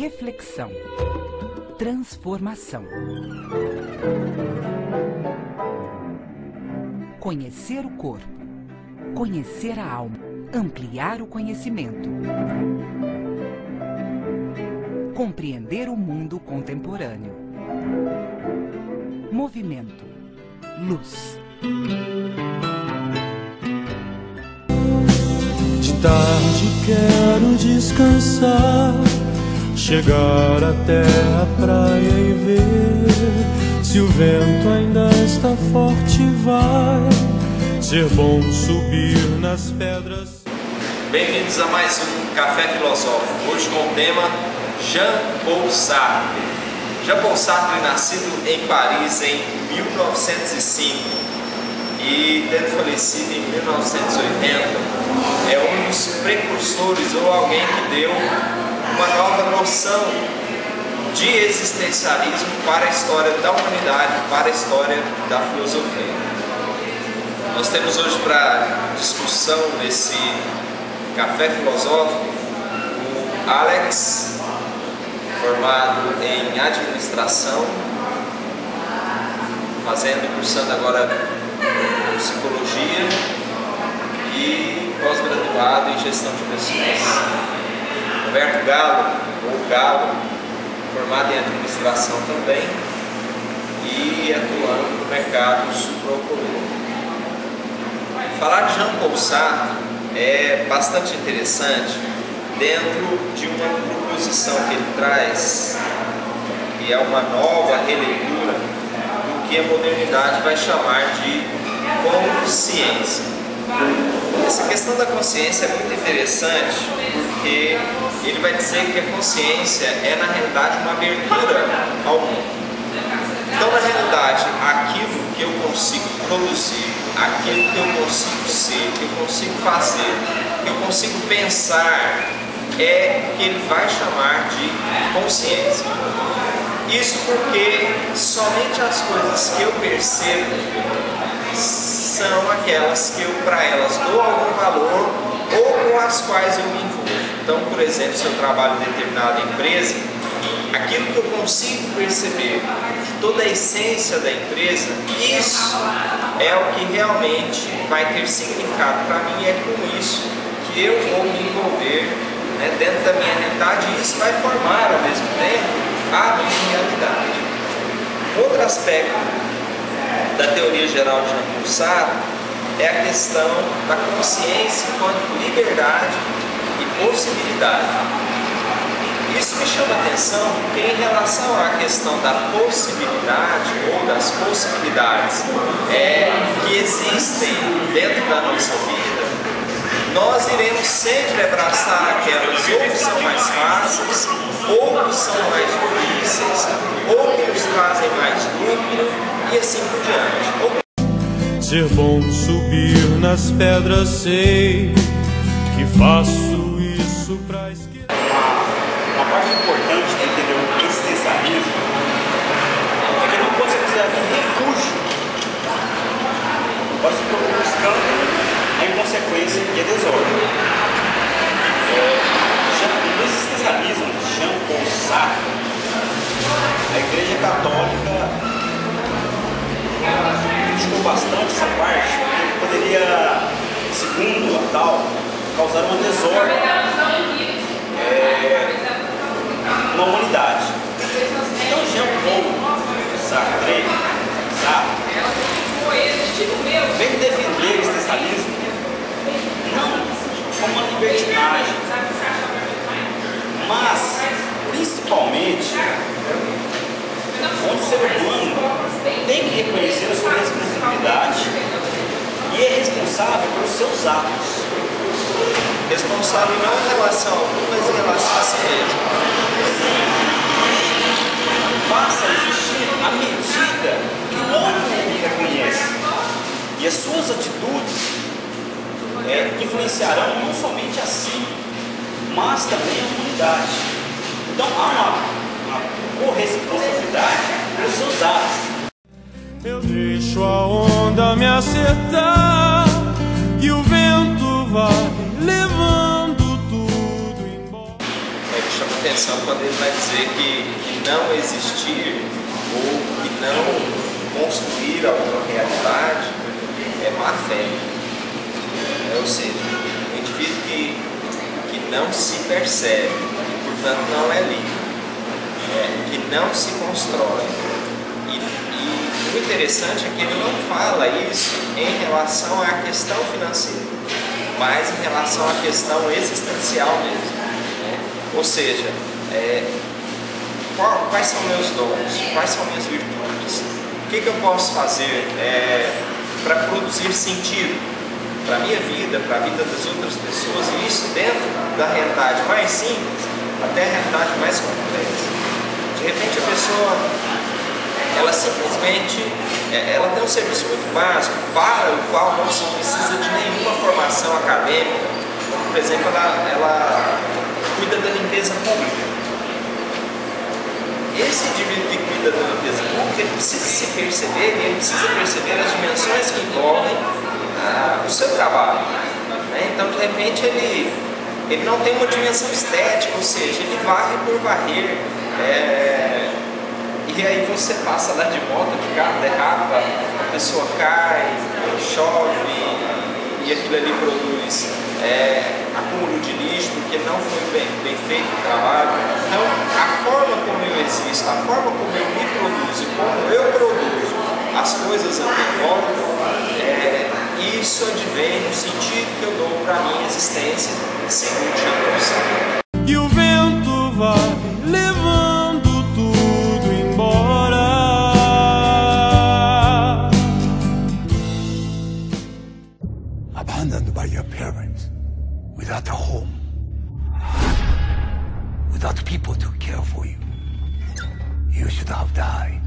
reflexão, transformação. Conhecer o corpo, conhecer a alma, ampliar o conhecimento. Compreender o mundo contemporâneo. Movimento, luz. De tarde quero descansar, chegar até a praia e ver se o vento ainda está forte. Vai ser bom subir nas pedras. Bem-vindos a mais um Café Filosófico, hoje com o tema Jean-Paul Sartre. Jean-Paul Sartre, nascido em Paris em 1905 e tendo falecido em 1980, é um dos precursores ou alguém que deu uma nova noção de existencialismo para a história da humanidade, para a história da filosofia. Nós temos hoje para discussão nesse Café Filosófico o Alex, formado em administração, cursando agora psicologia e pós-graduado em gestão de pessoas. Roberto Galo, ou Galo, formado em administração também e atuando no mercado sucroalcooleiro. Falar de Jean-Paul Sartre é bastante interessante dentro de uma proposição que ele traz, que é uma nova releitura do que a modernidade vai chamar de consciência. Essa questão da consciência é muito interessante porque ele vai dizer que a consciência é na realidade uma abertura ao mundo. Então, na realidade, aquilo que eu consigo produzir, aquilo que eu consigo ser, que eu consigo fazer, que eu consigo pensar, é o que ele vai chamar de consciência. Isso porque somente as coisas que eu percebo são aquelas que eu, para elas, dou algum valor ou com as quais eu me envolvo. Então, por exemplo, se eu trabalho em determinada empresa, aquilo que eu consigo perceber de toda a essência da empresa, isso é o que realmente vai ter significado para mim, é com isso que eu vou me envolver, né, dentro da minha realidade, e isso vai formar ao mesmo tempo a minha realidade. Outro aspecto da teoria geral de Jean-Paul Sartre é a questão da consciência enquanto liberdade e possibilidade. Isso me chama a atenção porque, em relação à questão da possibilidade ou das possibilidades que existem dentro da nossa vida, nós iremos sempre abraçar aquelas ou que são mais fáceis, ou que são mais difíceis, ou que nos trazem mais lucro e assim por diante. Ser bom subir nas pedras, sei que faço isso pra esquecer. Uma parte importante de entender o existencialismo é que não pode ser considerado um refúgio, pode ser buscando a inconsequência e a desordem. No existencialismo de Jean-Paul Sartre, a Igreja Católica criticou bastante essa parte, porque poderia, segundo a tal, causar uma desordem na humanidade. Então, Jean-Paul Sartre vem defender o existencialismo não como uma libertinagem, mas principalmente onde o ser humano tem que reconhecer a sua responsabilidade e é responsável pelos seus atos. Responsável não em relação ao mundo, mas em relação a si mesmo. Passa a existir à medida que o homem reconhece. E as suas atitudes influenciarão não somente a si, mas também a humanidade. Então há uma corresponsabilidade pelos seus atos. Eu deixo a onda me acertar e o vento vai levando tudo embora. Que chama atenção quando ele vai dizer que não existir ou que não construir alguma realidade é má fé. Ou seja, um indivíduo que não se percebe, e portanto não é livre, que não se constrói. E o interessante é que ele não fala isso em relação à questão financeira, mas em relação à questão existencial mesmo. Ou seja, quais são meus dons, quais são minhas virtudes, o que eu posso fazer para produzir sentido para a minha vida, para a vida das outras pessoas, e isso dentro da realidade mais simples até a realidade mais complexa. De repente a pessoa, ela simplesmente, ela tem um serviço muito básico, para o qual não se precisa de nenhuma formação acadêmica. Por exemplo, ela cuida da limpeza pública. Esse indivíduo que cuida da limpeza pública, ele precisa se perceber, ele precisa perceber as dimensões que envolvem o seu trabalho. Então, de repente, ele não tem uma dimensão estética, ou seja, ele varre por varrer, e aí você passa lá de moto, de carro, derrapa, a pessoa cai, chove, e aquilo ali produz acúmulo de lixo, porque não foi bem feito o trabalho. Então, a forma como eu existo, a forma como eu me produzo, como eu produzo as coisas ao meu volta, isso advém no sentido que eu dou para a minha existência, segundo Jesus. E o vento vai levando tudo embora. Abandoned by your parents, without a home, without people to care for you. You should have died,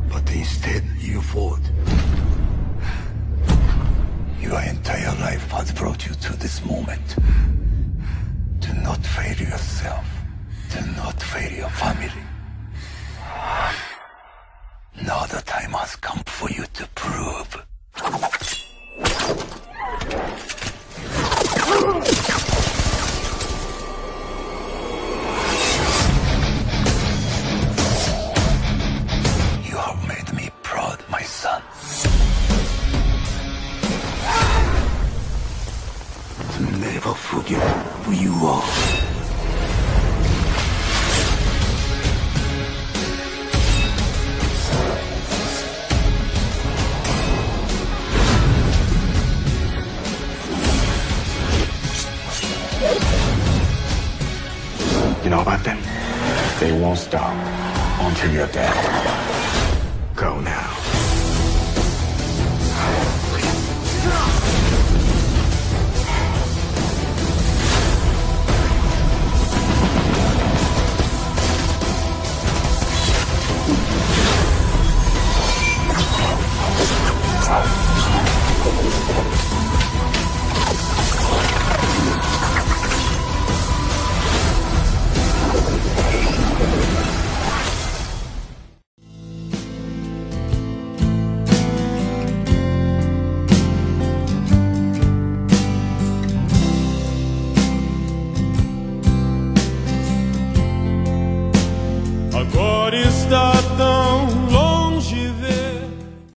but instead you fought. Your entire life has brought you to this moment. Do not fail yourself. Do not fail your family. Now the time has come for you to prove. You have made me proud, my son. Never forget who you are. You know about them? They won't stop until you're dead.